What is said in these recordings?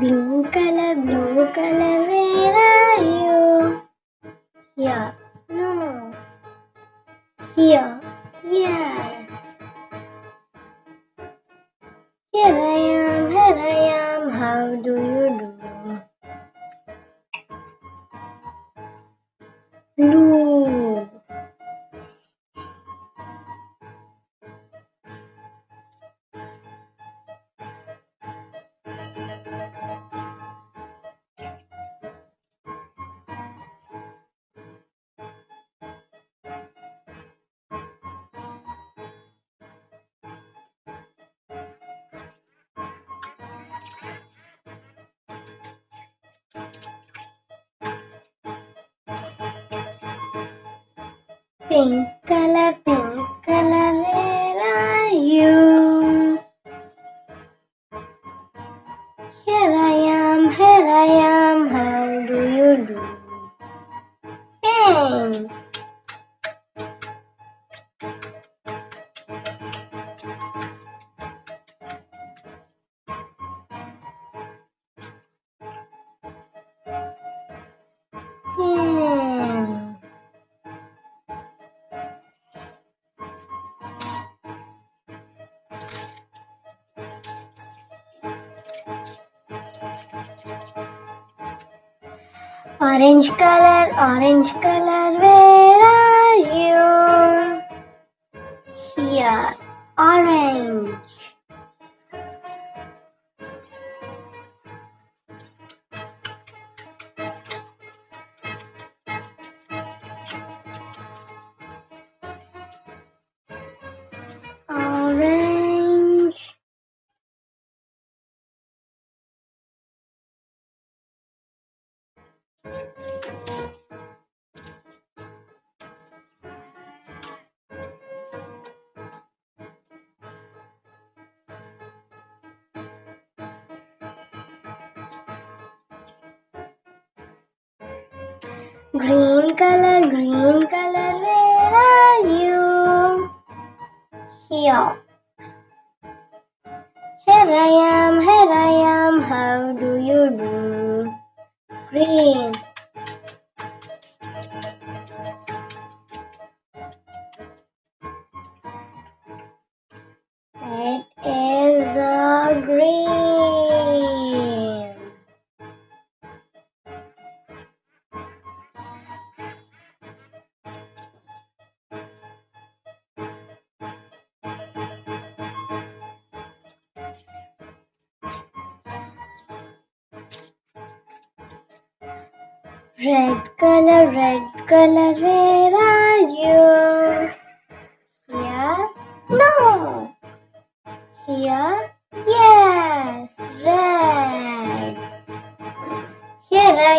blue color, where are you? Here. No. Here. Yes. Here I am, how do you do? Blue. Pink color, where are you? Here I am, how do you do? Pink. Pink. Orange color, where are you? Here, orange. Orange. Green color, where are you? Here. Here I am, how do you do? Green. It is a green. Red color, where are you? Here? No. Here? Yes, red. Here I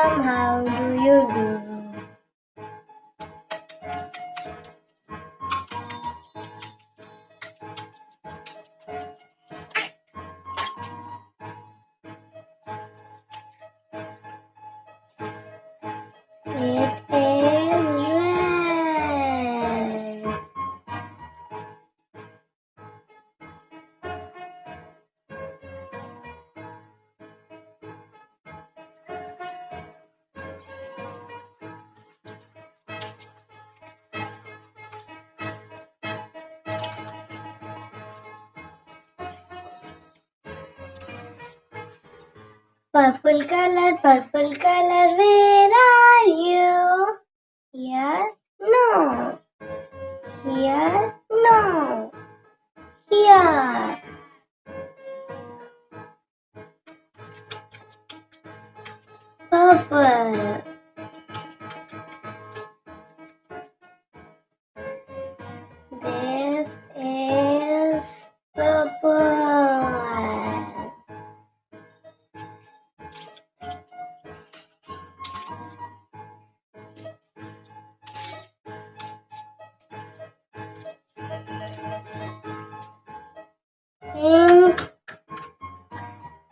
am, how do you do? It is red. Purple color, where are you? Yes, no. Here, no. Here. Purple. This is purple. Pink,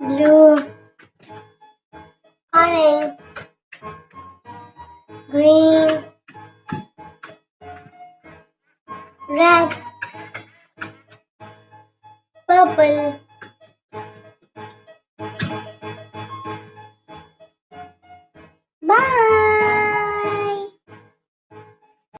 blue, orange, green, red, purple.